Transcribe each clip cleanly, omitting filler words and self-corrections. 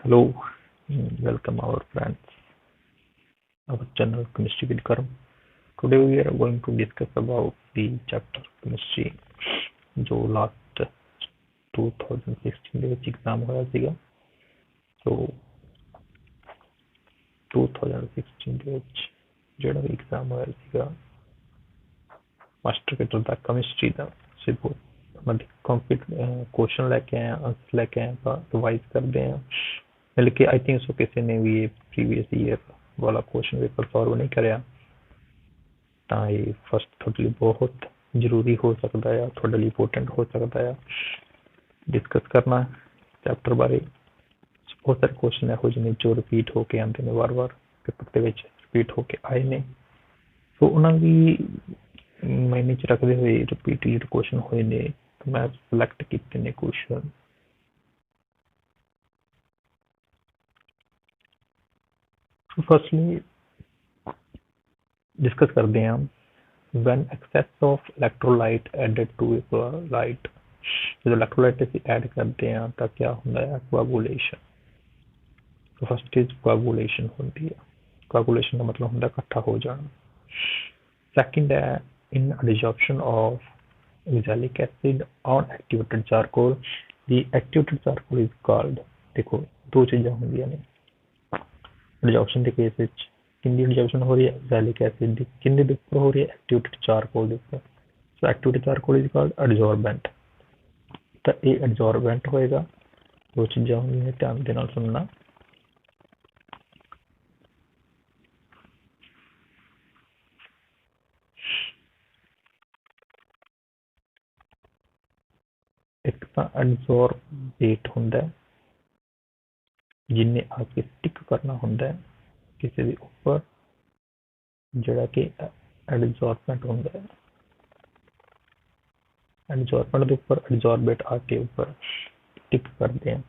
Hello, welcome our friends, our channel Chemistry with Karam. Today we are going to discuss about the chapter Chemistry जो last 2016 ਦੇ ਵਿੱਚ exam ਹੋਇਆ ਸੀਗਾ। So 2016 ਦੇ ਵਿੱਚ ਜਿਹੜਾ ਵੀ एग्जाम ਹੋਇਆ ਸੀਗਾ ਮਾਸਟਰ ਪੇਪਰ ਦਾ ਕੈਮਿਸਟਰੀ ਦਾ ਸਿਰਫ मतलब क्वेश्चन लेके आए आंसर लेके आए रिवाइज करते हैं बल्कि आई थिंक सो किसी ने भी ये प्रीवियस ईयर वाला क्वेश्चन पेपर सॉल्व नहीं कराया ਤਾਂ ਇਹ ਫਸਟ ਤੁਹਾਡੇ ਲਈ ਬਹੁਤ ਜ਼ਰੂਰੀ ਹੋ ਸਕਦਾ ਹੈ ਤੁਹਾਡੇ ਲਈ ਇੰਪੋਰਟੈਂਟ ਹੋ ਸਕਦਾ ਹੈ ਡਿਸਕਸ ਕਰਨਾ ਚੈਪਟਰ ਬਾਰੇ ਬਹੁਤ ਸਾਰੇ ਕੁਐਸਚਨ ਇਹੋ ਜਿਹੇ ਨੇ ਜੋ ਰਿਪੀਟ ਹੋ ਕੇ ਆਉਂਦੇ ਨੇ ਵਾਰ-ਵਾਰ ਪੇਪਰ ਦੇ ਵਿੱਚ ਰਿਪੀਟ ਹੋ ਕੇ ਆਏ ਨੇ ਸੋ ਉਹਨਾਂ ਦੀ ਮਾਇਨੇ ਚ ਰੱਖਦੇ ਹੋਏ ਰਿਪੀਟਡ ਕੁਐਸਚਨ ਹੋਏ ਨੇ ਮੈਂ ਸਿਲੈਕਟ ਕੀਤੇ ਨੇ ਕੁਐਸਚਨ फर्स्टली डिस्कस करते हैं हम when excess of electrolyte added to electrolyte जो electrolyte ਅਸੀਂ ऐड करते हैं ਤਾਂ क्या ਹੁੰਦਾ है coagulation तो फर्स्ट इज coagulation होती है coagulation का मतलब ਹੁੰਦਾ इकट्ठा हो जाना सेकंड है in adsorption of oxalic acid on activated charcoal the activated charcoal is called देखो दो चीजें होंगी ने एडजॉर्प्शन के केस ਵਿੱਚ किंदी एडजॉर्प्शन हो रही है oxalic acid ਦੀ किंदे ਦੇ ਉੱਪਰ ਹੋ ਰਹੀ ਹੈ activated charcoal ਦੇ ਉੱਪਰ so activated charcoal is called adsorbent ਤਾਂ ਇਹ adsorbent ਹੋਏਗਾ ਦੋ ਚੀਜ਼ਾਂ ਹੁੰਦੀਆਂ ਧਿਆਨ ਦੇ ਨਾਲ ਸੁਣਨਾ ਇੱਕ ਤਾਂ adsorbate ਹੁੰਦਾ जिन्हें आके स्टिक करना होंदा है किसी भी ऊपर जड़ा कि एडजॉर्बेंट होंदा है एडजॉर्बेंट के ऊपर एडजॉर्बेट आके ऊपर स्टिक करते हैं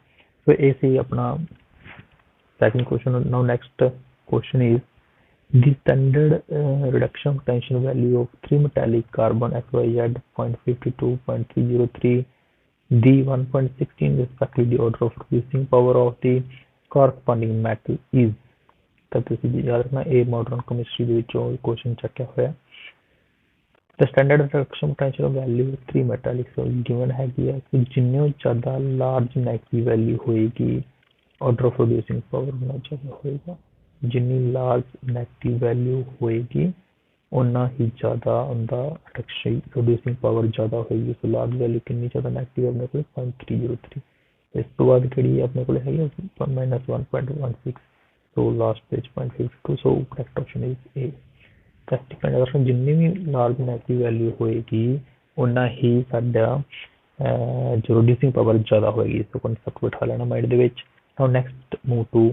तो ऐसे ही अपना second question now next question is the standard reduction potential value of three metallic carbon XYZ 0.52 0.303 the 1.16 respectively the order of reducing power of the corresponding metal is ਤਾਂ ਤੁਸੀਂ ਯਾਦ ਰੱਖਣਾ ਇਹ ਮਾਡਰਨ ਕੈਮਿਸਟਰੀ ਦੇ ਵਿੱਚੋਂ ਕੁਐਸਚਨ ਚੱਕਿਆ ਹੋਇਆ the standard reduction potential value of three metallics given ਹੈਗੀ ਹੈ ਕਿ ਜਿੰਨੇ ਜ਼ਿਆਦਾ ਲਾਰਜ ਨੈਗੇਟਿਵ ਵੈਲਿਊ ਹੋਏਗੀ order of reducing power ਉਨਾ ਜ਼ਿਆਦਾ ਹੋਏਗਾ ਜਿੰਨੀ ਲਾਰਜ ਨੈਗੇਟਿਵ ਵੈਲਿਊ ਹੋਏਗੀ ਉਨਾ ਹੀ ਜ਼ਿਆਦਾ ਉਹਦਾ reducing power ਜ਼ਿਆਦਾ ਹੋਏਗੀ ਸੋ ਲਾਰਜ ਵੈਲਿਊ ਕਿੰਨੀ ਜ਼ਿਆਦਾ ਨੈਗੇਟਿਵ ਆਪਣੇ ਕੋਲ 0.303 ਇਸ ਤੋਂ ਬਾਅਦ ਕਿਹੜੀ ਆਪਣੇ ਕੋਲ ਹੈਗੀ -1.16 so last page 0.52 so correct option is A practical ਅਗਰ ਜਿੰਨੀ ਵੀ ਲਾਰਜ ਨੈਗੇਟਿਵ ਵੈਲਿਊ ਹੋਏਗੀ ਉਨਾ ਹੀ ਸਾਡਾ ਜੋ ਰਿਡਿਊਸਿੰਗ ਪਾਵਰ ਜ਼ਿਆਦਾ ਹੋਏਗੀ ਸੋ ਕਨਸੈਪਟ ਬਿਠਾ ਲੈਣਾ ਮਾਈਂਡ ਦੇ ਵਿੱਚ now next move to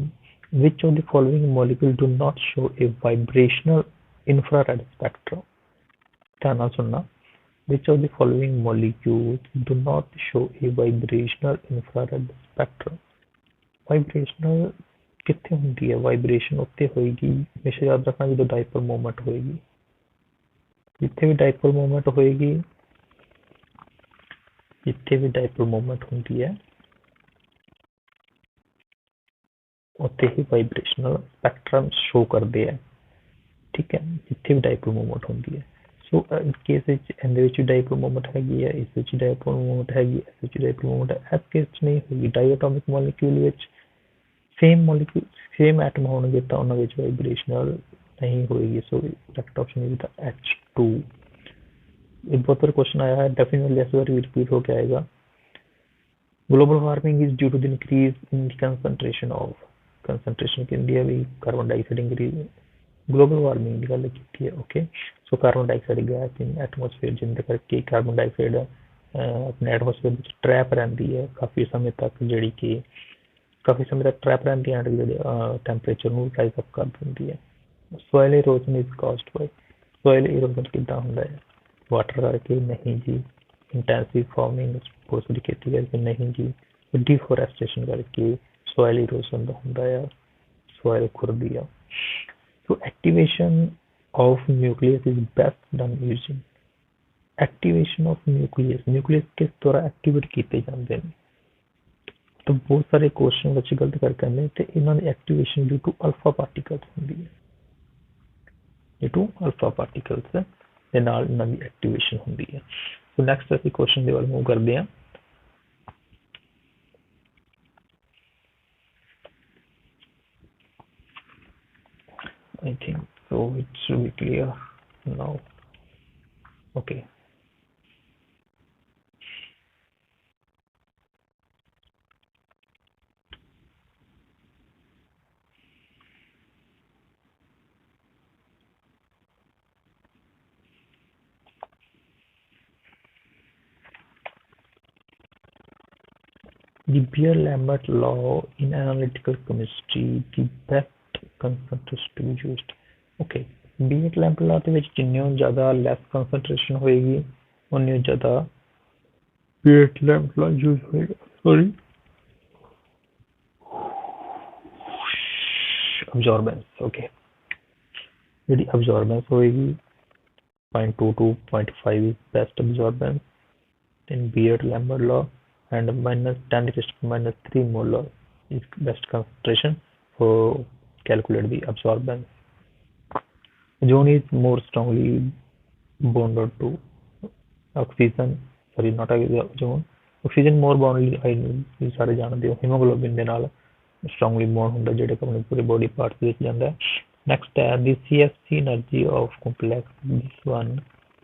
which of the following molecule do not show a vibrational infrared spectrum ਧਿਆਨ ਨਾਲ ਸੁਣਨਾ which of the following molecules do not show a vibrational infrared spectrum vibrational ਕਿੱਥੇ ਹੁੰਦੀ ਹੈ ਵਾਈਬ੍ਰੇਸ਼ਨ ਉੱਤੇ ਹੋਏਗੀ ਹਮੇਸ਼ਾ ਯਾਦ ਰੱਖਣਾ ਜਦੋਂ ਡਾਈਪੋਲ ਮੂਵਮੈਂਟ ਹੋਏਗੀ ਜਿੱਥੇ ਵੀ ਡਾਈਪੋਲ ਮੂਵਮੈਂਟ ਹੋਏਗੀ ਜਿੱਥੇ ਵੀ ਡਾਈਪੋਲ ਮੂਵਮੈਂਟ ਹੁੰਦੀ ਹੈ ਉੱਥੇ ਹੀ ਵਾਈਬ੍ਰੇਸ਼ਨਲ ਸਪੈਕਟਰਮ ਸ਼ੋ ਕਰਦੇ ਆ ਠੀਕ ਹੈ ਜਿੱਥੇ ਵੀ ਡਾਈਪੋਲ ਮੂਵਮੈਂਟ ਹੁੰਦੀ ਹੈ ਸੋ ਇਸ ਕੇਸ ਵਿੱਚ ਇਹਦੇ ਵਿੱਚ ਡਾਈਪੋਲ ਮੂਵਮੈਂਟ ਹੈਗੀ ਹੈ ਇਸ ਵਿੱਚ ਡਾਈਪੋਲ ਮੂਵਮੈਂਟ ਹੈਗੀ ਇਸ ਵਿੱਚ ਡਾਈਪੋਲ ਮੂਵਮੈਂਟ ਹੈ ਇਸ ਕੇਸ ਚ ਨਹੀਂ ਹੋਏਗੀ ਡਾਇਆਟੋਮਿਕ ਮੋਲੀਕਿਊਲ ਵਿੱਚ सेम मॉलिक्यूल सेम एटम होंगे तो उन्होंने वाइब्रेशनल नहीं होगी so correct option is the H2 एक बहुत बार क्वेश्चन आया है डेफिनेटली इस बार रिपीट होके आएगा global warming is due to the increase in concentration of concentration की इंडिया भी carbon dioxide increase global warming की गल की है okay so carbon dioxide gas in atmosphere जिंदे करके कार्बन डाइऑक्साइड अपने एटमोसफेयर में ट्रैप रहती है काफी समय तक जी कि काफी समय तक ट्रैप रहती है टैंपरेचर ਨੂੰ ਰਾਈਜ਼ ਅਪ ਕਰ ਦਿੰਦੀ ਹੈ ਸੋਇਲ ਇਰੋਜ਼ਨ ਇਜ਼ ਕਾਜ਼ਡ ਬਾਈ ਸੋਇਲ ਇਰੋਜ਼ਨ ਕਿੱਦਾਂ ਹੁੰਦਾ ਹੈ ਵਾਟਰ ਕਰਕੇ ਨਹੀਂ ਜੀ ਇੰਟੈਂਸਿਵ ਫਾਰਮਿੰਗ ਬਹੁਤ ਦੀ ਖੇਤੀ ਕਰਕੇ ਨਹੀਂ ਜੀ डिफोरेस्टेशन करके सॉइल इरोजन ਹੁੰਦਾ ਹੈ ਸੋਇਲ ਖੁਰਦੀ ਆ so activation of nucleus is best done using activation of nucleus nucleus किस तरह एक्टिवेट किए जाते हैं तो बहुत सारे क्वेश्चन बच्चे गलत करके आते ते इन्हां दी activation due to alpha particles होंदी है, ड्यू टू अल्फा पार्टिकल्स दे नाल इन्हां दी एक्टिवेशन होंदी है। सो नैक्सट असीं क्वेश्चन दे वल मूव करदे हां। I think so it should be clear now. Okay. The Beer-Lambert law in analytical chemistry, the best concentration to be used. Okay, Beer-Lambert law ਦੇ ਵਿੱਚ ਜਿੰਨੀ ਜ਼ਿਆਦਾ less concentration ਹੋਏਗੀ ਉਨੀ ਜ਼ਿਆਦਾ Beer-Lambert law use ਹੋਏਗਾ। Sorry, absorbance। Okay, ਜਿਹੜੀ absorbance ਹੋਏਗੀ 0.2 to 0.5 is best absorbance in Beer-Lambert law, and minus 10 to the minus 3 molar is best concentration for calculate the absorbance. Ozone is more strongly bonded to oxygen, sorry not ozone, oxygen more bonded I ਸਾਰੇ ਜਾਣਦੇ ਹੋ hemoglobin ਦੇ ਨਾਲ strongly bond ਹੁੰਦਾ ਜਿਹੜੇ ਆਪਣੇ ਪੂਰੇ body parts ਵਿੱਚ ਜਾਂਦਾ ਹੈ। next ਹੈ the CFC energy of complex, this one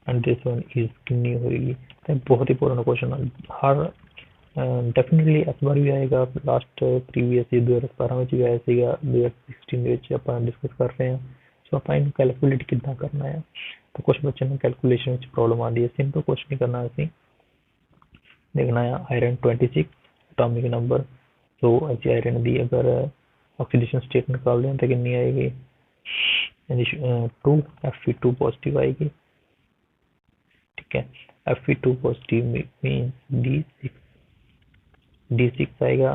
and this one is ਕਿੰਨੀ ਹੋਏਗੀ। ਤੇ ਬਹੁਤ ਹੀ ਪੁਰਾਣਾ ਕੁਐਸਚਨ ਹਰ डेफिनेटली इस बार भी आएगा, लास्ट प्रीवियस 2017 में भी आया ਸੀਗਾ, 2016 ਦੇ ਵਿੱਚ ਆਪਾਂ ਡਿਸਕਸ ਕਰ ਰਹੇ ਹਾਂ। ਸੋ ਆਪਾਂ ਇਹਨੂੰ ਕੈਲਕੂਲੇਟ ਕਿੱਦਾਂ ਕਰਨਾ ਹੈ। ਤਾਂ ਕੁਝ ਬੱਚਿਆਂ ਨੂੰ ਕੈਲਕੂਲੇਸ਼ਨ ਵਿੱਚ ਪ੍ਰੋਬਲਮ ਆਉਂਦੀ ਹੈ। ਸਿੰਪਲ ਕੁਝ ਨਹੀਂ ਕਰਨਾ, ਅਸੀਂ देखना है आयरन 26 एटॉमिक नंबर। तो ऐसी आयरन ਦੀ अगर ऑक्सीडेशन स्टेट निकाल दें तो कितनी आएगी 2 Fe2 पॉजिटिव आएगी। ठीक है, Fe2 पॉजिटिव मींस D6 आएगा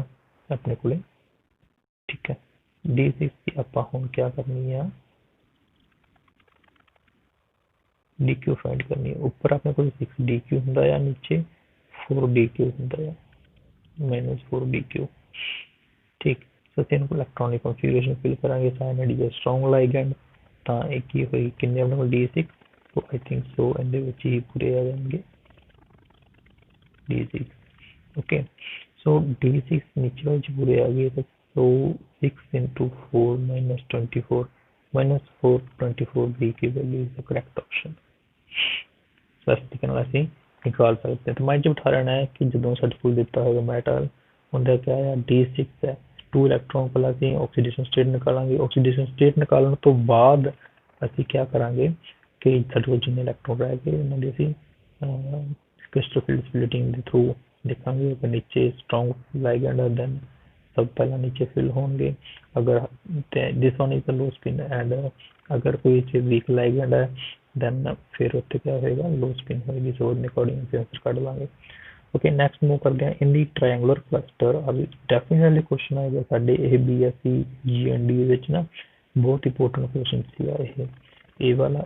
अपने को। ठीक है, D6 की ਆਪਾਂ ਹੁਣ क्या करनी है, DQ फाइंड करनी है। ऊपर अपने को 6 DQ ਹੁੰਦਾ है, नीचे 4 DQ ਹੁੰਦਾ है, -4 DQ। ठीक, तो तीन को इलेक्ट्रॉनिक कॉन्फ़िगरेशन फिल करांगे। Cyanide is a strong ligand, ਤਾਂ ਇਹ ਕੀ ਹੋਈ ਕਿੰਨੇ ਆਪਣੇ ਕੋਲ D6, तो आई थिंक सो ਇਹਦੇ ਵਿੱਚ ਹੀ ਪੂਰੇ ਆ ਜਾਣਗੇ D6। ओके, so D6 नीचे वाले पूरे आ गए, तो 6 into 4 minus 24 minus 4 24 B की value is the correct option. So इस तरीके ਨਾਲ ਅਸੀਂ निकाल सकते हैं। तो माइंड ਚ ਬਿਠਾ ਲੈਣਾ है कि ਜਦੋਂ ਸਾਡੇ ਕੋਲ ਦਿੱਤਾ ਹੋਏਗਾ ਮੈਟਲ ਹੁੰਦਾ क्या है D6 है, 2 ਇਲੈਕਟ੍ਰੋਨ ਕੋਲ ਅਸੀਂ ਆਕਸੀਡੇਸ਼ਨ ਸਟੇਟ ਨਿਕਾਲਾਂਗੇ। ਆਕਸੀਡੇਸ਼ਨ ਸਟੇਟ ਨਿਕਾਲਣ ਤੋਂ ਬਾਅਦ ਅਸੀਂ ਕੀ ਕਰਾਂਗੇ ਕਿ ਸਾਡੇ ਕੋਲ ਜਿੰਨੇ ਇਲੈਕਟ੍ਰੋਨ ਰਹਿ ਗਏ ਉਹਨਾਂ ਦੀ ਅਸੀਂ क्रिस्टल स्प्लिटिंग के थ्रू देखेंगे। अगर नीचे स्ट्रॉन्ग लाइगैंड है देन सब पहला नीचे फिल होंगे। अगर this one is the low spin and अगर कोई वीक लाइगैंड है देन फिर उत्ते क्या होएगा लो स्पिन होएगी। सो अकॉर्डिंग से आंसर कढ लांगे। ओके, नेक्स्ट मूव करते हैं इन दी ट्रायंगुलर क्लस्टर। अब डेफिनेटली क्वेश्चन आएगा साडे ए बीएससी जीएनडी विच ना, बहुत इंपोर्टेंट क्वेश्चन सीगा ये। ਇਹ ਵਾਲਾ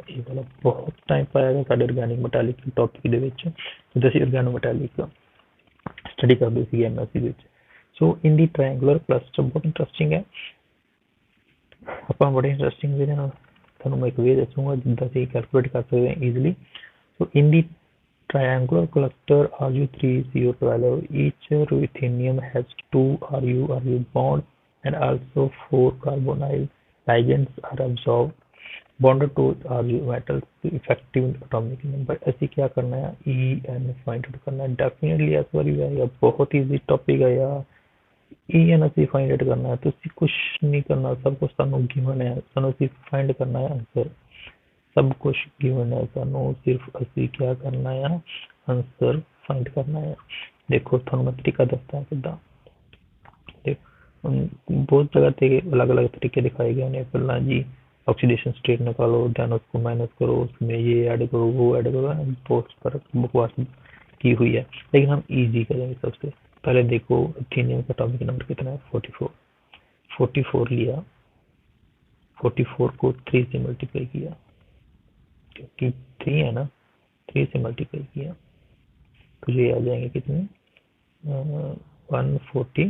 ਬਹੁਤ ਟਾਈਮ ਪਾਏਗਾ ਸਾਡੇ ਆਰਗੈਨਿਕ ਮੈਟੈਲਿਕ ਟੌਪਿਕ ਦੇ ਵਿੱਚ, ਜਦੋਂ ਅਸੀਂ ਆਰਗੈਨੋ ਮੈਟੈਲਿਕ ਸਟੱਡੀ ਕਰਦੇ ਸੀ ਐਮਐਸਸੀ ਵਿੱਚ। ਸੋ ਇਨ ਦੀ ਟ੍ਰਾਇੰਗੂਲਰ ਕਲਸਟਰ ਬਹੁਤ ਇੰਟਰਸਟਿੰਗ ਹੈ। ਆਪਾਂ ਬੜੇ ਇੰਟਰਸਟਿੰਗ ਵੇ ਨਾਲ ਤੁਹਾਨੂੰ ਮੈਂ ਇੱਕ ਵੇ ਦੱਸੂਗਾ ਜਿੱਦਾਂ ਅਸੀਂ ਕੈਲਕੂਲੇਟ ਕਰ ਸਕਦੇ ਹਾਂ easily. So in the triangular cluster Ru3CO12, each ruthenium has 2 Ru bond and also 4 carbonyl ligands are absorbed bonded to Ru metals to effective atomic number। ऐसे क्या करना है En फाइंड आउट करना है। डेफिनेटली इस बार भी आएगा, बहुत ईजी टॉपिक है यार। En ਅਸੀਂ फाइंड आउट करना है, ਤੁਸੀਂ कुछ नहीं करना, सब कुछ ਤੁਹਾਨੂੰ गिवन है, ਸਾਨੂੰ ਅਸੀਂ फाइंड करना है आंसर। सब कुछ गिवन है, सानू सिर्फ ਅਸੀਂ क्या करना है आंसर फाइंड करना है। देखो ਤੁਹਾਨੂੰ मैं तरीका दसदा किदा, बहुत जगह पे अलग अलग तरीके दिखाए गए हैं। पहला जी ऑक्सीडेशन स्टेट निकालो, देन उसको माइनस करो, उसमें ये ऐड करो वो ऐड करो, बहुत पर बकवास की हुई है। लेकिन हम इजी करेंगे। सबसे पहले देखो एथेनियम का एटॉमिक नंबर कितना है 44 लिया, 44 को 3 से मल्टीप्लाई किया क्योंकि 3 है ना, 3 से मल्टीप्लाई किया तो ये आ जाएंगे कितने 140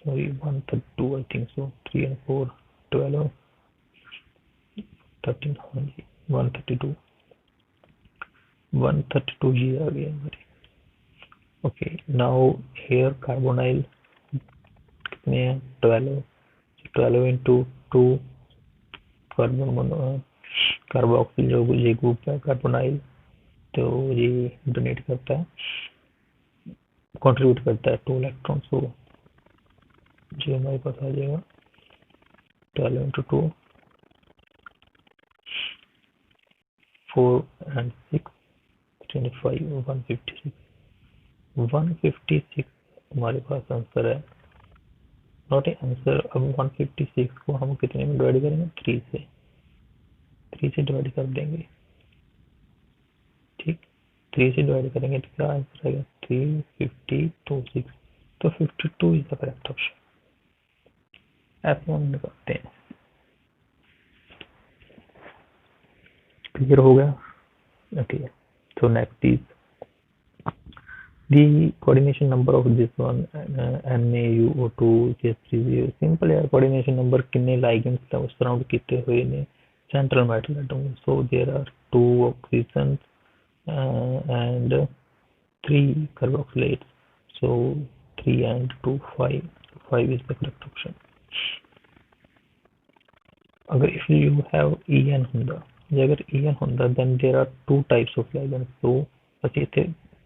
sorry, 132 I think so, 3 and 4, 12, 13, हाँ जी 132, 132 ये आ गया हमारे। ओके नाउ हेयर कार्बोनाइल कितने हैं 12, 12 इंटू 2 कार्बन कार्बोक्सिल जो ये ग्रुप है कार्बोनाइल, तो ये डोनेट करता है, कंट्रीब्यूट करता है 2 इलेक्ट्रॉन्स को, जो हमारे पास आ जाएगा 12 इंटू 2 4 and 6 25 156 156 हमारे पास आंसर है, नॉट ए आंसर। अब 156 को हम कितने में डिवाइड करेंगे 3 से डिवाइड कर देंगे, ठीक 3 से डिवाइड करेंगे तो क्या आंसर आएगा 352 तो 52 इज द करेक्ट ऑप्शन, ऐसे हम निकालते हैं। क्लियर हो गया? Okay so next is the coordination number of this one NaUO2 CH3 simple है, coordination number कितने ligands surround किए हुए ने central metal atom, so there are 2 oxygens and 3 carboxylates, so 3 and 2 5 is the correct option। अगर if you have En ਹੁੰਦਾ, ਜੇ अगर En ਹੁੰਦਾ then there are 2 types of ligands, so ਅਸੀਂ ਇੱਥੇ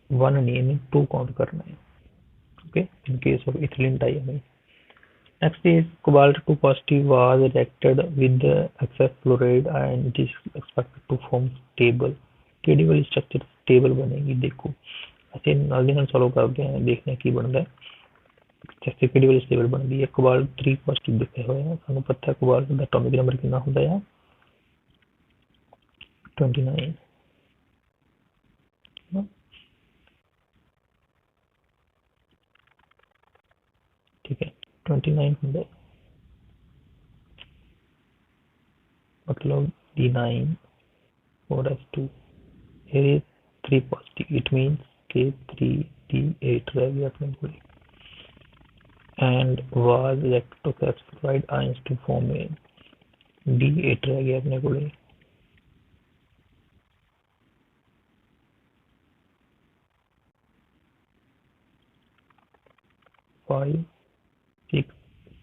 1 नहीं हमें 2 काउंट करना है, okay in case of ethylene diamine। next is cobalt 2 positive was reacted with excess fluoride and it is expected to form stable, ਕਿਹੜੀ ਵਾਲੀ structure stable बनेगी, देखो ਅਸੀਂ ਨਾਲ ਦੀ ਨਾਲ ਸੋਲਵ ਕਰਦੇ ਹਾਂ, ਦੇਖਦੇ ਹਾਂ ਕੀ ਬਣਦਾ ਹੈ। जैसे ਕਿਹੜੀ ਵਾਲੀ स्टेबल ਬਣਦੀ ਹੈ, cobalt 3 positive ਦਿਖੇ ਹੋਏ ਆ, ਸਾਨੂੰ ਪਤਾ ਹੈ cobalt ਦਾ atomic number ਕਿੰਨਾ ਹੁੰਦਾ ਹੈ 29, ठीक है 29 ਹੁੰਦਾ है, मतलब D9 4s2, here is 3 positive, it means K3 D8 रह गया अपने को, and was reacted to satisfied ions to form a D8 रह गया अपने को, 5 6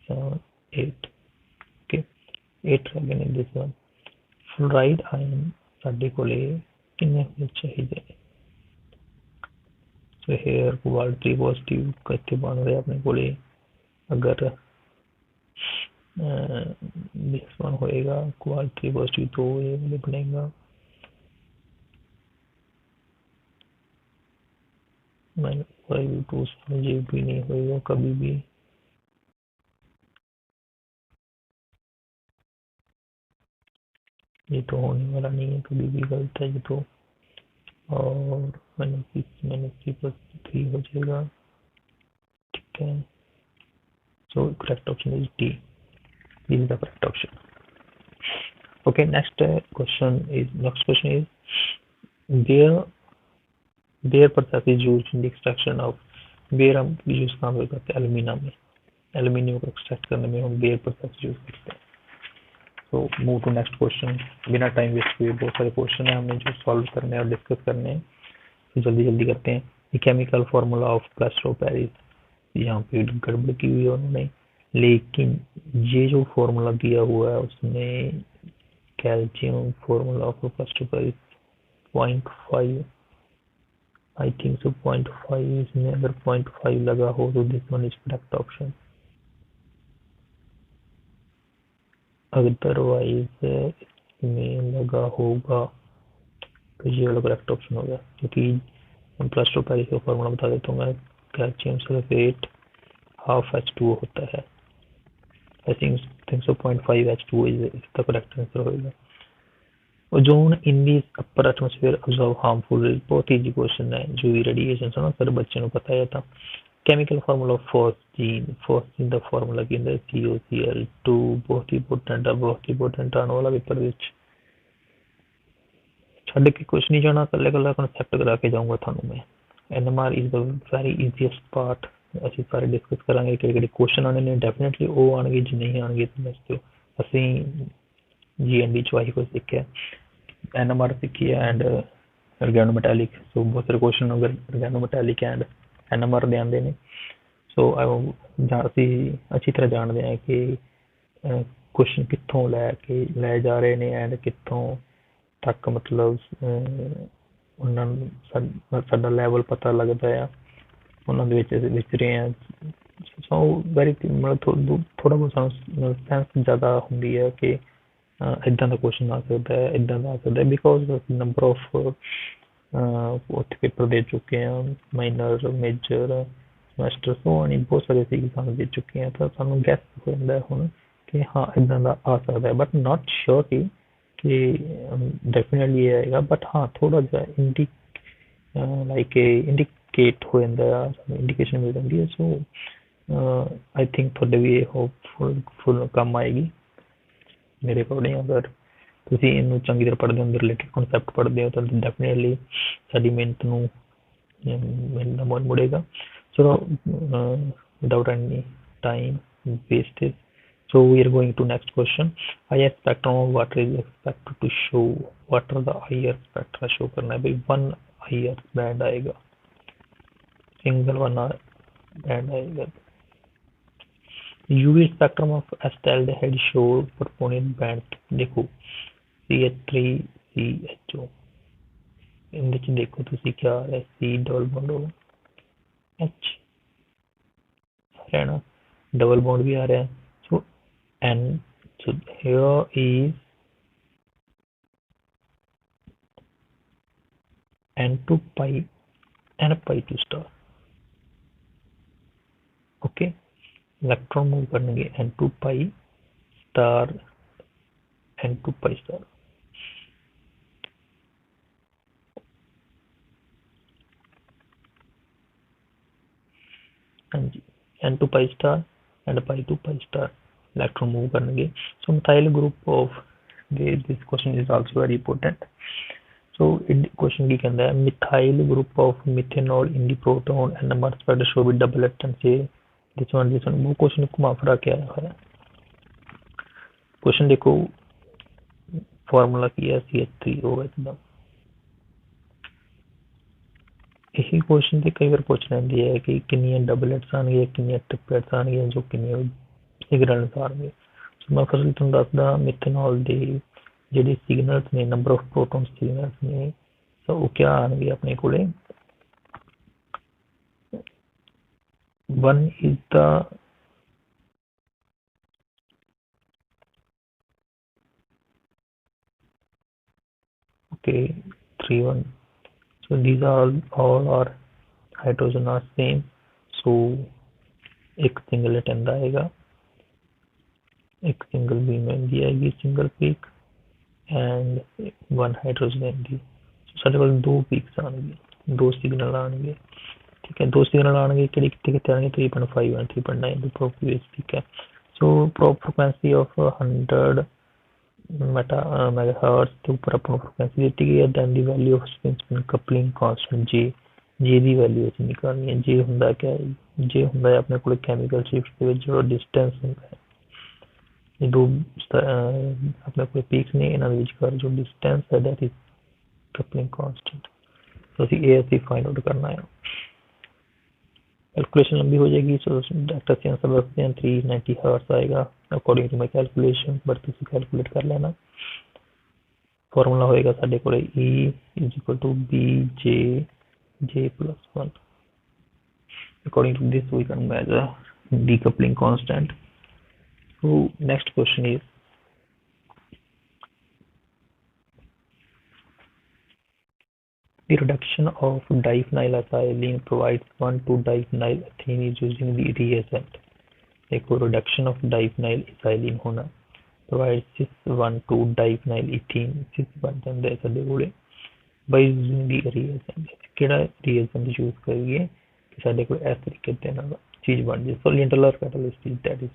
7 8, okay 8 रह गए this one। fluoride ion ਸਾਡੇ ਕੋਲੇ ਕਿੰਨੇ ਹੋਣੇ ਚਾਹੀਦੇ, so here cobalt 3 positive ਕਿੱਥੇ ਬਣ ਰਿਹਾ ਆਪਣੇ ਕੋਲੇ, अगर this one होएगा cobalt 3 positive तो ये वाले बनेगा -5 ये भी नहीं होएगा कभी भी, ये तो होने वाला नहीं है कभी भी, गलत है ये तो, और -3 हो जाएगा, ठीक है। so correct option is D, this is the correct option। okay next question is Bayer process is used in the extraction of, Bayer हम यूज कहाँ पे करते हैं एल्यूमिनियम में, एल्यूमिनियम को एक्सट्रैक्ट करने में हम बेयर प्रोसेस यूज करते हैं। तो मूव टू नेक्स्ट क्वेश्चन, बिना टाइम वेस्ट किए बहुत सारे क्वेश्चन है हमने जो सॉल्व करने और डिस्कस करने हैं, तो जल्दी जल्दी करते हैं। The chemical formula of plaster of Paris, यहाँ पे गड़बड़ की हुई है उन्होंने, लेकिन ये जो फार्मूला दिया हुआ है उसमें calcium formula of plaster of Paris 0.5 I think so 0.5, इसमें अगर 0.5 लगा हो तो this one is correct option, otherwise इसमें लगा होगा तो ये वाला करेक्ट ऑप्शन होगा, क्योंकि हम प्लास्टर ऑफ पेरिस का फार्मूला बता देता हूँ मैं, कैल्शियम सल्फेट हाफ H2O होता है, I think so 0.5 H2O is इसका करेक्ट आंसर होगा। Ozone in the upper atmosphere observe harmful, बहुत इजी क्वेश्चन है, जो भी रेडिएशन है ना सर बच्चे को पता है था। Chemical formula of phosphine the formula के अंदर COCl2, बहुत ही इंपोर्टेंट आने वाला पेपर विच छड़ के कुछ नहीं जाना, कल्ले कल्ला कंसेप्ट करा के जाऊंगा थानू मैं। NMR is the very easiest part ਅਸੀਂ ਸਾਰੇ ਡਿਸਕਸ ਕਰਾਂਗੇ ਕਿਹੜੇ ਕੁਐਸਚਨ ਆਣੇ ਨੇ ਡੈਫੀਨਿਟਲੀ ਉਹ ਆਣਗੇ ਜੇ ਨਹੀਂ ਆਣਗੇ ਤਾਂ ਦੱਸਿਓ ਅਸੀਂ GND ਚ ਆਹੀ ਕੁਝ ਸਿੱਖਿਆ NMR ਸਿੱਖੀ ਹੈ ਐਂਡ organometallic ਸੋ ਬਹੁਤ ਸਾਰੇ ਕੁਐਸਚਨ organometallic ਐਂਡ NMR ਦੇ ਆਉਂਦੇ ਨੇ ਸੋ ਅਸੀਂ ਅੱਛੀ ਤਰ੍ਹਾਂ ਜਾਣਦੇ ਹਾਂ ਕਿ ਕੁਐਸਚਨ ਕਿੱਥੋਂ ਲੈ ਜਾ ਰਹੇ ਨੇ ਐਂਡ ਕਿੱਥੋਂ ਤੱਕ ਮਤਲਬ ਉਹਨਾਂ ਨੂੰ ਸਾਡਾ ਲੈਵਲ ਪਤਾ ਲੱਗਦਾ ਆ ਉਹਨਾਂ ਦੇ ਵਿੱਚ ਵਿਚਰੇ ਆ ਸੋ ਵੈਰੀ ਮਤਲਬ ਥੋੜਾ ਬਹੁਤ ਸਾਨੂੰ ਸੈਂਸ ਜ਼ਿਆਦਾ ਹੁੰਦੀ ਹੈ ਕਿ ਇੱਦਾਂ ਦਾ ਕੁਐਸਚਨ ਆ ਸਕਦਾ ਹੈ ਇੱਦਾਂ ਦਾ ਆ ਸਕਦਾ ਹੈ ਬਿਕੋਜ਼ ਨੰਬਰ ਆਫ ਉੱਥੇ ਪੇਪਰ ਦੇ ਚੁੱਕੇ ਆ ਮਾਈਨਰ ਮੇਜਰ ਸਮੈਸਟਰ ਸੋ ਆਣੀ ਬਹੁਤ ਸਾਰੇ ਅਸੀਂ ਐਗਜ਼ਾਮ ਦੇ ਚੁੱਕੇ ਆ ਤਾਂ ਸਾਨੂੰ ਗੈਸ ਹੋ ਜਾਂਦਾ ਹੁਣ ਕਿ ਹਾਂ ਇੱਦਾਂ ਦਾ ਆ ਸਕਦਾ ਹੈ ਬਟ ਨਾਟ ਸ਼ੋਰ ਕਿ ਡੈਫੀਨਿਟਲੀ ਆਏਗਾ ਬਟ ਹਾਂ ਥੋੜਾ ਜਿਹਾ ਲਾਈਕ ਇੰਡੀਕੇਟ ਹੋ ਜਾਂਦਾ ਆ ਸਾਨੂੰ ਇੰਡੀਕੇਸ਼ਨ ਮਿਲ ਜਾਂਦੀ ਹੈ ਸੋ ਆਈ ਥਿੰਕ ਤੁਹਾਡੇ ਵੀ ਇਹ ਹੋਪਫੁਲ ਕੰਮ ਆਏਗੀ ਮੇਰੇ ਅਕੋਰਡਿੰਗ ਅਗਰ ਤੁਸੀਂ ਇਹਨੂੰ ਚੰਗੀ ਤਰ੍ਹਾਂ ਪੜ੍ਹਦੇ ਹੋ ਰਿਲੇਟਡ ਕਨਸੈਪਟ ਪੜ੍ਹਦੇ ਹੋ ਤਾਂ ਡੈਫੀਨਿਟਲੀ ਸਾਡੀ ਮਿਹਨਤ ਨੂੰ ਮਿਲਣਾ ਮੋੜ ਮੁੜੇਗਾ ਸੋ without any time wasted so we are going to next question IR spectrum of water is expected to show what are the IR spectra show करना है भाई वन IR बैंड आएगा सिंगल वन बैंड आएगा UV spectrum of acetaldehyde show proponent band देखो CH3CHO इनके च देखो ਤੁਸੀਂ क्या आ रहा है C डबल बॉन्ड H है ना डबल बॉन्ड भी आ रहा है so N so here is N2 pi and pi 2 star okay electron move करेंगे N2 pi star N2 pi star हाँ जी N2 pi star and pi 2 pi star electron move करेंगे so methyl group of this question is also very important so question की कहता है methyl group of methanol in the proton and NMR spectra show with doublet and say this one वो question घुमा फिरा के आया है question देखो फॉर्मूला किया CH3O एकदम यही क्वेश्चन ਤੇ ਕਈ ਵਾਰ ਪੁੱਛ ਲੈਂਦੀ ਹੈ ਕਿ ਕਿੰਨੀਆਂ ਡਬਲੇਟਸ ਆਣਗੀਆਂ ਕਿੰਨੀਆਂ ਟ੍ਰਿਪਲੇਟਸ ਆਣਗੀਆਂ ਜੋ ਕਿੰਨੀਆਂ ਸਿਗਨਲ ਆਣਗੇ ਸੋ ਮੈਂ ਫਸਲ ਤੁਹਾਨੂੰ ਦੱਸਦਾ ਮਿਥੇਨੋਲ ਦੇ ਜਿਹੜੇ ਸਿਗਨਲਸ ਨੇ ਨੰਬਰ ਆਫ ਪ੍ਰੋਟੋਨ ਸਿਗਨਲਸ ਨੇ ਸੋ ਉਹ ਕੀ ਆਣਗੇ ਆਪਣੇ ਕੋਲੇ one is the okay 3 1 so these are all are hydrogen are same so एक सिंगलेट अंदा आएगा एक सिंगल बीम एनडी आएगी single peak and one hydrogen एनडी साढ़े कोल दो पीक्स आएंगे दो सिग्नल आएंगे ठीक है दो सिग्नल आएंगे कितने कितने आएंगे 3.5 and 3.9 प्रोपीस ठीक है सो फ्रीक्वेंसी ऑफ 100 megahertz के ऊपर अपन फ्रीक्वेंसी दी गई है then the value of spin coupling constant जी दी वैल्यू ਅਸੀਂ ਨਿਕਾਲਣੀ ਹੈ ਜੀ ਹੁੰਦਾ क्या है जी ਹੁੰਦਾ है ਆਪਣੇ ਕੋਲ ਕੈਮੀਕਲ ਸ਼ਿਫਟ ਦੇ ਵਿੱਚ ਜਿਹੜਾ ਡਿਸਟੈਂਸ ਹੁੰਦਾ ਹੈ ਇਹ ਦੋ ਆਪਣੇ ਕੋਲ ਪੀਕਸ ਨੇ ਇਹਨਾਂ ਦੇ ਵਿਚਕਾਰ ਜੋ ਡਿਸਟੈਂਸ ਹੈ that is coupling constant तो ਅਸੀਂ ਇਹ ਅਸੀਂ फाइंड आउट करना है कैलकुलेशन लंबी हो जाएगी सो डॉक्टर से आंसर रखते हैं 390 हर्ट्ज आएगा according to my calculation but ਤੁਸੀਂ कैलकुलेट कर लेना फार्मूला होएगा ਸਾਡੇ ਕੋਲ E = BJ plus 1 according to this we can measure decoupling constant so next question is the reduction of diphenylacetylene provides 1,2-diphenylethylene is using the reagent देखो reduction of diphenylacetylene होना provides 6,1,2-diphenylethylene 6 बन जाता है ਸਾਡੇ ਕੋਲੇ by using the reagent ਕਿਹੜਾ reagent use करिए कि ਸਾਡੇ ਕੋਲ ਇਸ ਤਰੀਕੇ ਦੇ ਨਾਲ ਚੀਜ਼ ਬਣ ਜਾਏ so lintellar catalyst is that is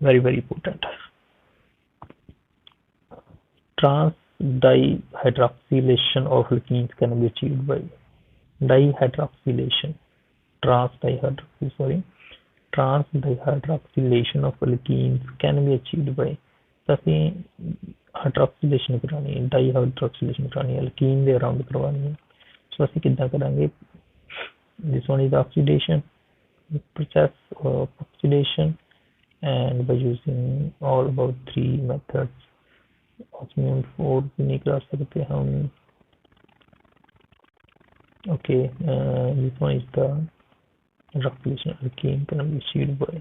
very important trans dihydroxylation of alkenes can be achieved by dihydroxylation transdihydroxylation of alkenes can be achieved by ਤਾਂ ਅਸੀਂ ਹਾਈਡਰੋਕਸਿਲੇਸ਼ਨ ਕਰਾਣੀ ਹੈ, ਡਾਈਹਾਈਡਰੋਕਸਿਲੇਸ਼ਨ ਕਰਾਣੀ ਹੈ, ਅਲਕੀਨ ਦੇ ਅਰਾਊਂਡ ਕਰਵਾਣੀ ਹੈ। ਸੋ ਅਸੀਂ ਕਿੱਦਾਂ ਕਰਾਂਗੇ? this one is oxidation process of oxidation, and by using all about three methods osmium 4 भी नहीं करा सकते हम। okay, this one is the hydroxylation alkene can be achieved by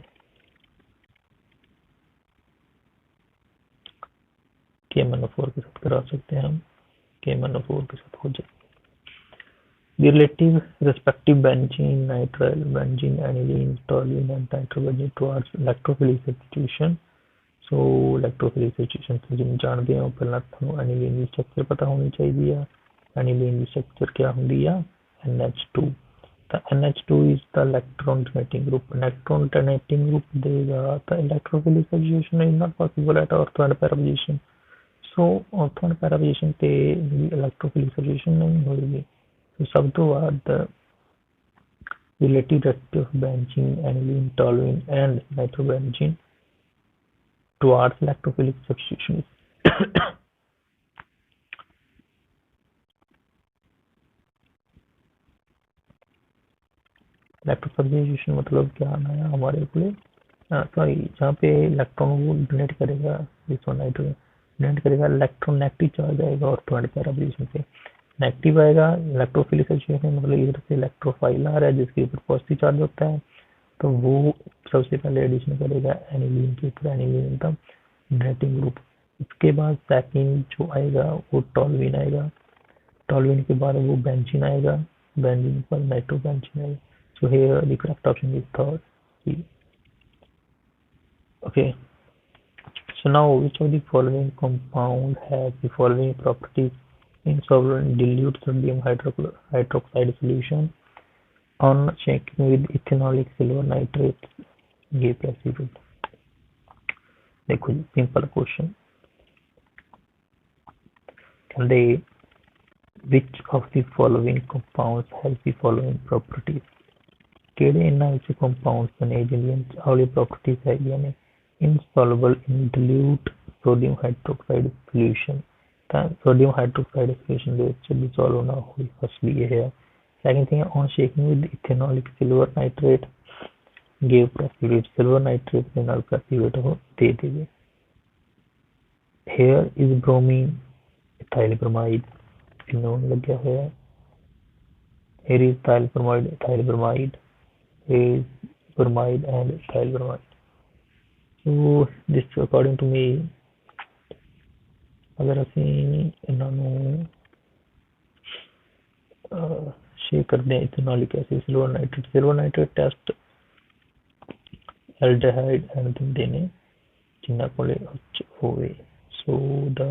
KMnO4 के साथ करा सकते हैं हम, KMnO4 के साथ हो जाएगा। The relative respective benzene, nitrile, benzene, aniline, toluene and nitrobenzene towards electrophilic substitution। so electrophilic substitution जिन जानते हैं पहला ਤੁਹਾਨੂੰ aniline ਦੀ स्ट्रक्चर पता होनी चाहिए है। aniline ਦੀ स्ट्रक्चर क्या होती है? NH2। the NH2 is the electron donating group। electron donating group देगा the electrophilic substitution is not possible at ortho and para position। so ortho and para position पे electrophilic substitution नहीं होगी। तो सब तो बाद relative reactive benzene, aniline, toluene and nitrobenzene towards electrophilic substitution इलेक्ट्रोसब्स्टिट्यूशन मतलब क्या आना है हमारे को? सॉरी, जहाँ पे इलेक्ट्रॉन को डोनेट करेगा, नाइट्रोजन डोनेट करेगा, इलेक्ट्रॉन नेगेटिव चार्ज आएगा ऑर्थो एंड पैरा पोजीशन पे नेगेटिव आएगा। इलेक्ट्रोफिलिक सिचुएशन मतलब इधर से इलेक्ट्रोफाइल आ रहा है जिसके ऊपर पॉजिटिव चार्ज होता है, तो वो सबसे पहले एडिशन करेगा एनिलीन के ऊपर, एनिलीन का डोनेटिंग ग्रुप। इसके बाद सेकंड जो आएगा वो टॉलुइन आएगा, टॉलुइन के बाद वो बेंजीन आएगा, बेंजीन पर नाइट्रोबेंजीन आएगा। So here the correct option is third. Okay, so now which of the following compound has the following properties in solvent dilute sodium hydroxide solution on shaking with ethanolic silver nitrate give precipitate? देखो simple question, कहते which of the following compounds has the following properties? ਕਿਹੜੇ ਇਹਨਾਂ ਵਿੱਚ compounds ਨੇ ਜਿਹੜੀਆਂ ਵਾਲੀ properties ਹੈਗੀਆਂ ਨੇ insoluble in dilute sodium hydroxide solution। ਤਾਂ sodium hydroxide solution ਦੇ ਵਿੱਚ dissolve ਨਾ ਹੋਈ, ਫਸਲੀ ਇਹ ਹੈ। second thing on shaking with ethanolic silver nitrate give precipitate, silver nitrate ਦੇ ਨਾਲ precipitate ਉਹ ਦੇ ਦੇਵੇ। here is bromine, ethyl bromide ਇਨੋਨ ਲੱਗਿਆ ਹੋਇਆ। here is ethyl bromide is bromide and ethyl bromide। so this according to me अगर ਅਸੀਂ ਇਹਨਾਂ ਨੂੰ शेक करते हैं ethanolic acid silver nitrate test aldehyde and ਦਿੰਦੇ ਨੇ ਜਿਨ੍ਹਾਂ ਕੋਲੇ ਉੱਚ ਹੋਵੇ। so the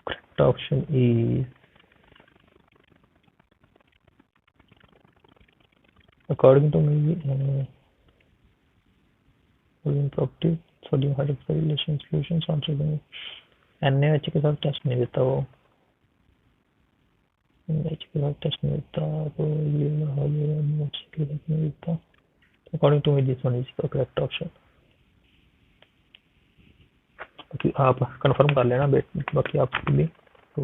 correct option is according to me property sodium hydroxide relation solutions on NaOH के साथ टेस्ट नहीं देता वो, NaOH के साथ टेस्ट नहीं देता तो ये हो जाएगा NaOH के साथ नहीं देता। according to me this one is the correct option। बाकी आप कंफर्म कर लेना बाकी आपको भी। तो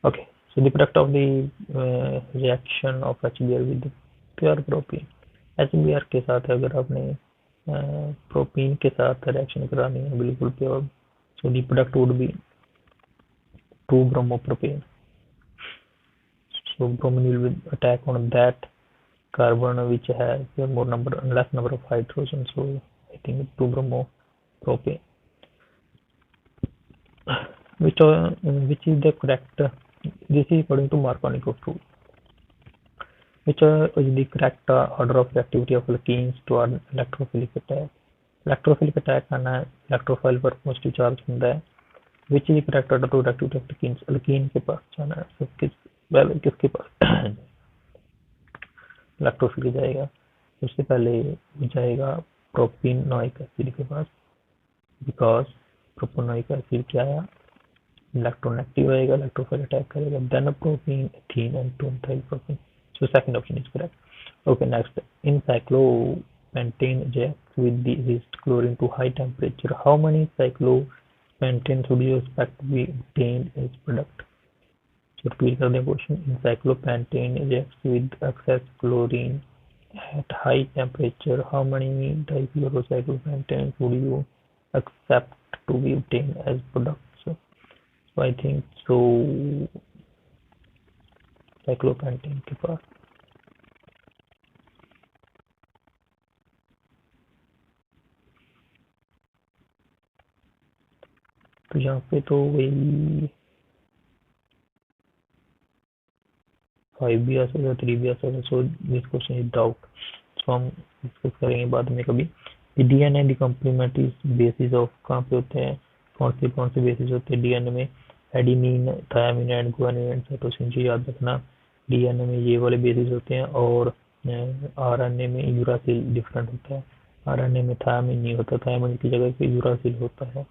okay, so the product of the reaction of HBr with pure propene, HBr के साथ अगर आपने प्रोपीन के साथ रिएक्शन करानी है बिल्कुल pure, so the product would be 2-bromopropane। so bromine will attack on that carbon which has less number of hydrogen, so I think 2-bromopropane। which is the correct, this is according to Markovnikov rule, which is the correct order of reactivity of alkenes toward electrophilic attack। electrophilic attack करना है, electrophile पर positive charge होता है। which is the correct order to reactivity of alkenes, alkene के पास जाना है। so किसके पास electrophile जाएगा? सबसे पहले जाएगा प्रोपिनोइक एसिड के पास, बिकॉज प्रोपिनोइक एसिड क्या है, इलेक्ट्रोनेगेटिव आएगा, इलेक्ट्रोफाइल अटैक करेगा। Then propene, ethene and 2-methyl propene। So second option is correct. Okay, next. In cyclopentane reacts with the resist chlorine to high temperature. How many cyclopentane would you expect to be obtained as product? So repeat the question. In cyclopentane reacts with excess chlorine at high temperature. How many dichlorocyclopentane would you accept to be obtained as products? So I think so cyclopentane के पास तो यहाँ पे तो वही 5 भी आ सकता है, 3 भी आ सकता है. So this question is doubt. So हम डिस्कस करेंगे बाद में कभी. डीएनए दी कॉम्प्लीमेंट्री बेसिस ऑफ कहाँ पे होते हैं, कौन से बेसिस होते हैं डीएनए में? Adenine, thiamine and guanine and cytosine. याद रखना डीएनए में ये वाले बेसिस होते हैं और आरएनए में यूरासिल डिफरेंट होता है. आरएनए में थायामिन नहीं होता, थायामिन की जगह पे यूरासिल होता है.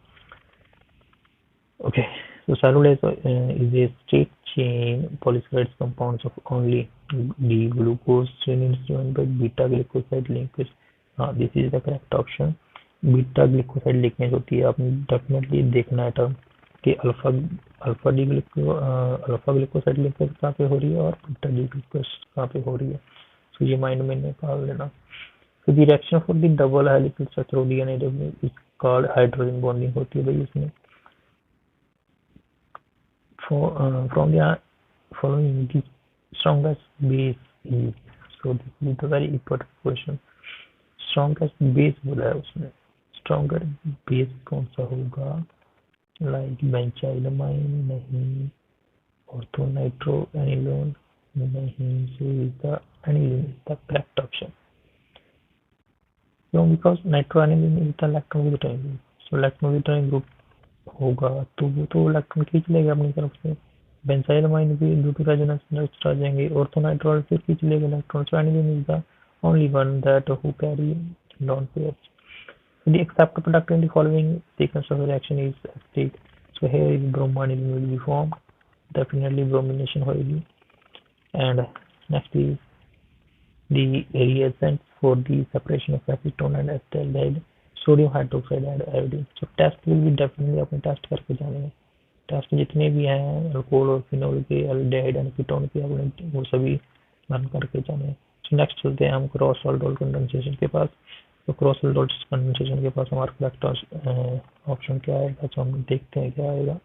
Okay, so cellulose is a straight chain polysaccharide compounds of only the glucose chain is joined by beta glycoside linkage. This is the correct option. Beta glycoside linkage होती है. आपने डेफिनेटली देखना है टर्म कि alpha ग्लिकोसाइड linkage कहाँ पे हो रही है और बीटा डी ग्लूकोस कहाँ पे हो रही है. तो ये माइंड में निकाल लेना. तो the reaction for the double helical structure of DNA is called hydrogen bonding होती है भाई इसमें. From the following, the strongest base is. So this is a very important question. Strongest base बोला है उसने. Stronger base कौन सा होगा? Like benzylamine नहीं, orthonitrophenolone नहीं. So is the aniline is the correct option. So because nitroaniline is the electron group. So electron group होगा तो वो तो इलेक्ट्रॉन खींच लेगा अपनी तरफ से. बेंजाइलमाइन भी ड्यू टू रेजोनेंस नेक्स्ट आ जाएंगे. ऑर्थोनाइट्रोल फिर खींच लेगा electron. So aniline is the only one that who carry lawn pairs. So the accepted product in the following sequence of reaction is acetic. So here is bromaniline will be formed. Definitely bromination होगी. And next is the reagent for the separation of acetone and acetaldehyde. Sodium hydroxide and iodine. So test will भी definitely अपने test करके जाने हैं. Test जितने भी हैं alcohol और फिनोल के, एल्डिहाइड एंड कीटोन के, अपने वो सभी रन करके जाने हैं. सो नेक्स्ट चलते हैं हम क्रॉस अल्डोल कंडेंसेशन के पास. तो क्रॉस अल्डोल कंडेंसेशन के पास हमारा करेक्ट ऑप्शन क्या आएगा? तो हम देखते हैं क्या आएगा.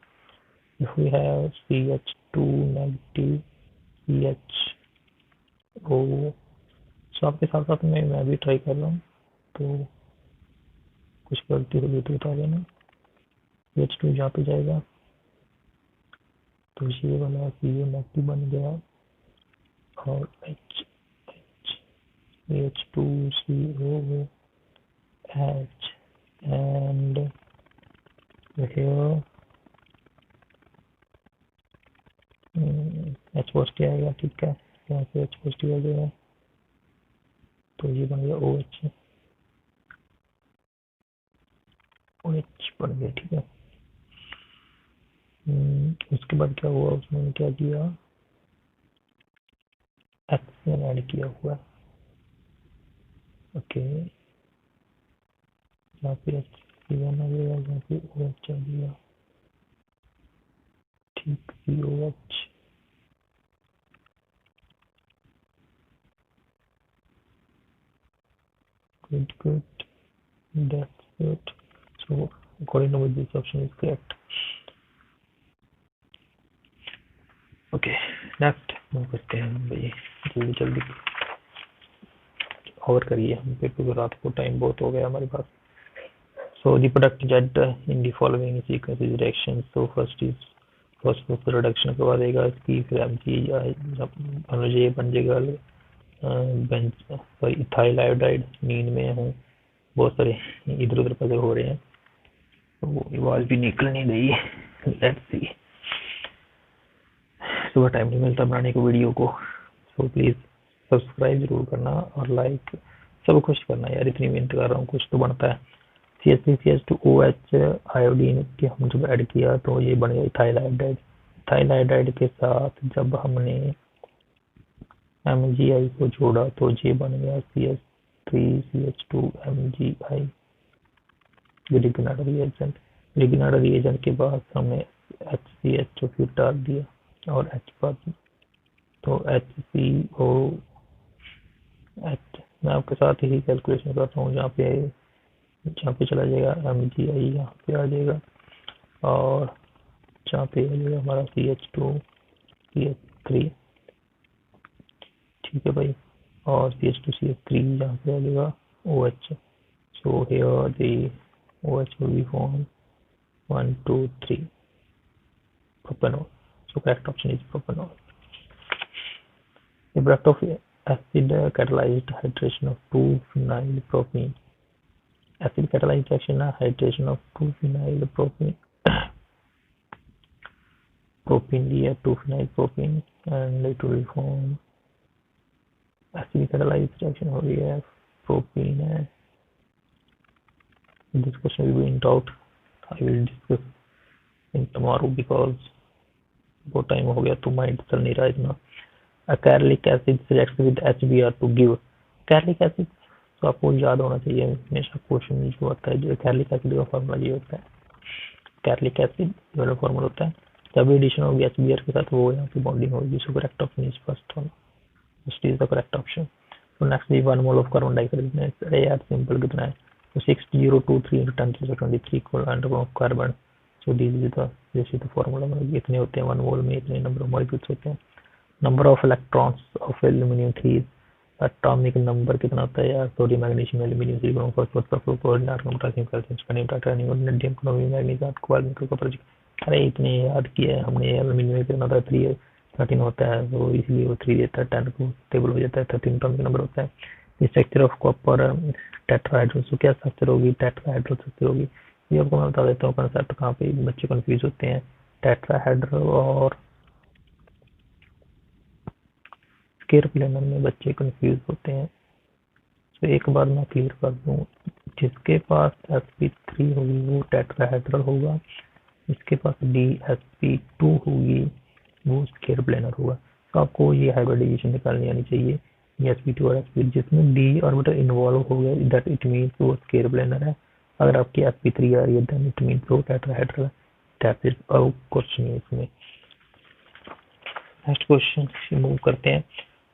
If we have CH2 negative CHO. So आपके साथ साथ में मैं भी ट्राई कर रहा हूँ, तो कुछ गलती होगी तो बता देना. H2 जहाँ पे जाएगा तो ये वाला CO नेगेटिव बन गया और H2CO H and here H positive आएगा. ठीक है, यहाँ पे H पॉजिटिव आ गया तो ये बन गया OH. OH बन गया. ठीक है. उसके बाद क्या हुआ, उसने क्या किया, एक्सेन ऐड किया हुआ. ओके, यहाँ पे H1 आ गया, यहाँ पे OH आ गया. ठीक, COH. Good. That's it. So according to me, this option is correct. Okay, next move करते हैं हम भाई. जल्दी और करिए हम पे, क्योंकि रात को टाइम बहुत हो गया हमारे पास. So the product jet in the following sequence is reaction. So first is phosphorus reduction के बाद आएगा इसकी, फिर ये बन जाएगा इथाइल आयोडाइड. नींद में हूँ, बहुत सारे इधर उधर पजल हो रहे हैं तो आवाज भी निकल नहीं रही. Let's see. सुबह टाइम नहीं मिलता बनाने को वीडियो को. सो प्लीज सब्सक्राइब जरूर करना और लाइक सब कुछ करना यार. इतनी मेहनत कर रहा हूँ, कुछ तो बनता है. CH3CH2OH आयोडीन के हम जब ऐड किया तो ये बन गया इथाइल आयोडाइड. इथाइल आयोडाइड के साथ जब हमने MgI को जोड़ा तो J बन गया CH3CH2 MgI। रिगिनार्ड रिएजेंट के बाद हमने HCH फिर डाल दिया और H पर, तो HCO H। मैं आपके साथ ही कैलकुलेशन करता हूँ, जहाँ पे चला जाएगा MgI, यहाँ पे आ जाएगा, और जहाँ पे आ जाएगा हमारा CH2 CH3, ठीक है भाई, और CH2 CH3 यहाँ पे आ जाएगा OH। So here the OH will be formed 1, 2, 3 propanol. So correct option is propanol. The product of acid catalyzed hydration of 2-phenyl propene. Acid catalyzed reaction hydration of 2-phenyl propene propene लिया 2-phenyl propene and it will form acid catalyzed reaction हो रही है propene है. This question will be in doubt. I will discuss in tomorrow because बहुत time हो गया तो mind चल नहीं रहा इतना. Carbolic acid reacts with HBr to give carbolic acid. तो आपको याद होना चाहिए हमेशा क्वेश्चन जो आता है, जो कैरलिक एसिड का फॉर्मूला ये होता है. कैरलिक एसिड वाला फॉर्मूला होता है, जब एडिशन होगी HBr के साथ वो यहाँ पे बॉन्डिंग होगी. So correct option is first one. This is the correct option. तो next is 1 mole of carbon dioxide. अरे यार सिंपल कितना है, तो 6023 into 10⁻23 atom of carbon. So this is the formula. इतने होते हैं 1 मोल में, इतने नंबर ऑफ मॉलिक्यूल्स होते हैं. Number of electrons of aluminium 3, atomic number कितना होता है यार. Sodium magnesium aluminium silicon phosphorus sulphur argon potassium calcium scandium titanium vanadium chromium magnesium cobalt nickel copper zinc. अरे इतने याद किए हमने. एल्यूमिनियम में कितना होता है 13 होता है, तो इसलिए वो 3 देता है. 10 को टेबल हो जाता है, 13 एटॉमिक नंबर होता है. Structure of copper tetrahedral. तो क्या स्ट्रक्चर होगी, टेट्राहाइड्रल स्ट्रक्चर होगी. ये आपको मैं बता देता हूँ कंसेप्ट, कहाँ पे बच्चे कंफ्यूज होते हैं. टेट्राहाइड्रल और स्केर प्लेनर में बच्चे कंफ्यूज होते हैं. तो एक बार मैं क्लियर कर दूं, जिसके पास sp3 होगी वो टेट्राहेड्रल होगा, जिसके पास dsp2 होगी वो स्केर प्लेनर होगा. तो आपको ये हाइब्रिडाइजेशन निकालनी आनी चाहिए. sp2 और sp, जिसमें d ऑर्बिटल इन्वॉल्व हो गया दैट इट मीन्स वो स्केर प्लेनर है. अगर आपकी sp3 आ रही है देन इट मीन्स वो टेट्राहेड्रल है. दैट इज अ क्वेश्चन है इसमें. नेक्स्ट क्वेश्चन मूव करते हैं.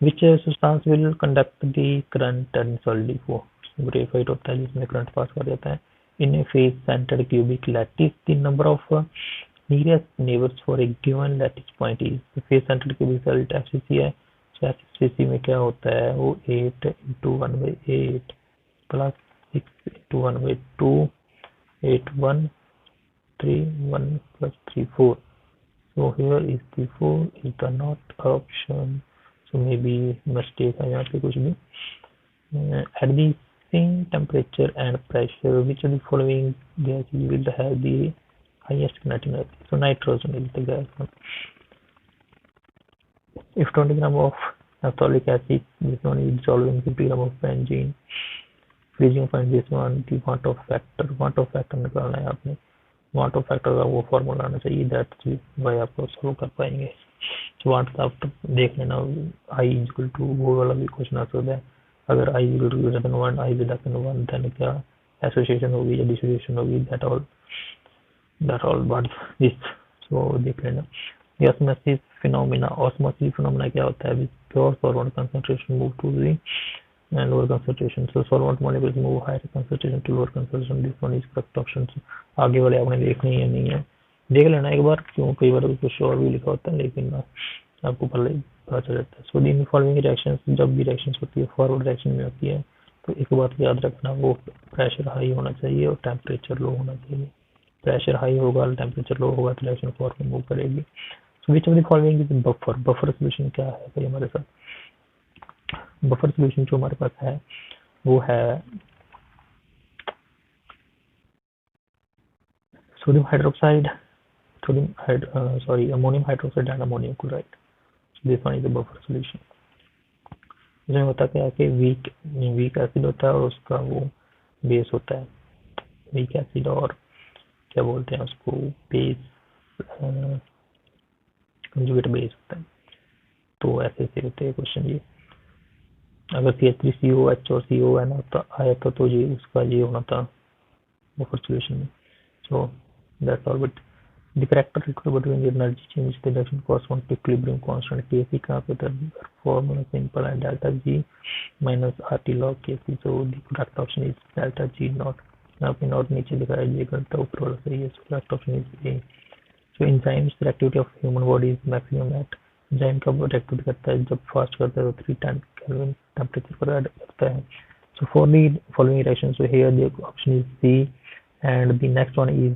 Which substance will conduct the current and solidly flow. Graphite होता है जिसमें करंट पास कर जाता है. In a face centered cubic lattice, the number of nearest neighbors for a given lattice point is. face centered cubic cell FCC है. So FCC में क्या होता है, वो 8 into 1/8 plus 6 into 1/2 8 1 3 1 plus 3 4. So here is the 4 is the not option. So maybe mistake है यहाँ पे कुछ भी. At the same temperature and pressure, which of the following gases will have the highest kinetic energy? So nitrogen is the gas one. If 20 gram of naphtholic acid is known is dissolved in 50 gram of benzene, freezing point this one, the want of factor निकालना है आपने. want of factor का वो formula आना चाहिए, that भाई आपको solve कर पाएंगे. वाट आप देख लेना. i इक्वल टू वो वाला भी क्वेश्चन आ सकता है. अगर i equal to greater than 1, i less than 1, then क्या एसोसिएशन होगी या डिसोसिएशन होगी. That all what this. So देख लेना. Osmosis phenomena. ऑस्मोसिस फिनोमेना क्या होता है, pure solvent concentration move to the lower concentration. So solvent molecules move higher concentration to lower concentration. This one is correct option. आगे वाले आपने देखने ही नहीं है, देख लेना एक बार, क्यों कई बार कुछ और भी लिखा होता है लेकिन आपको पहले पता चल जाता है. सो इन फॉलोइंग रिएक्शंस, जब भी रिएक्शंस होती है फॉरवर्ड रिएक्शन में होती है, तो एक बात याद रखना, वो प्रेशर हाई होना चाहिए और टेम्परेचर लो होना चाहिए. प्रेशर हाई होगा, टेम्परेचर लो होगा तो रिएक्शन फॉरवर्ड मूव करेगी. So which of the following is buffer. Buffer solution क्या है भाई हमारे साथ. बफर सोल्यूशन जो हमारे पास है वो है sodium hydroxide, ammonium hydroxide and ammonium chloride. This one is the buffer solution. इसमें होता क्या है कि वीक एसिड होता है और उसका वो बेस होता है. वीक एसिड और क्या बोलते हैं उसको, बेस, कंजुगेट बेस होता है. तो ऐसे होते हैं क्वेश्चन ये. अगर CH3COH और CON आया था तो ये उसका ये होना था बफर सॉल्यूशन में. So that's all. But the character equal between the energy change the reduction correspond to equilibrium constant Kc का पे formula simple and delta G minus RT log Kc. So the correct option is delta G naught. यहाँ पे not नीचे दिखाया ये गलत ऊपर वाला सही है. So correct option is A. So enzymes reactivity of human body is maximum at enzyme कब reactivity करता है जब फास्ट करता है तो 310 Kelvin टेम्परेचर पर ऐड करता है. So for the following reaction, so here the option is C, and the next one is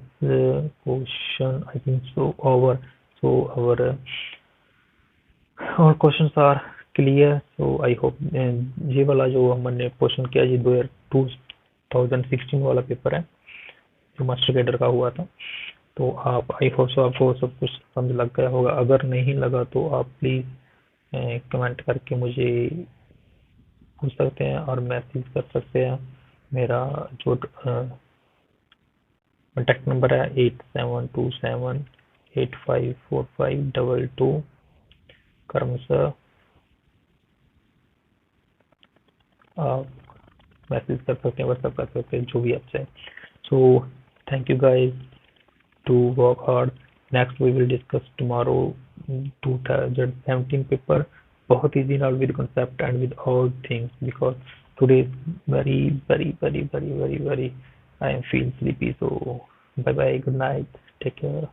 question I think so over. So our questions are clear. So I hope ये वाला जो हमने question किया ये 2016 वाला paper है जो master cadre का हुआ था. तो आप आई होप सो आपको सब कुछ समझ लग गया होगा. अगर नहीं लगा तो आप प्लीज कमेंट करके मुझे पूछ सकते हैं और मैसेज कर सकते हैं. मेरा जो कॉन्टैक्ट नंबर है 8727854522 कर्म सर. आप मैसेज कर सकते हैं, व्हाट्सएप कर सकते हैं, जो भी आपसे. So thank you guys to work hard. Next we will discuss tomorrow 2017 paper. बहुत easy now with concept and with all things because today is very I am feel sleepy. So bye bye, good night, take care.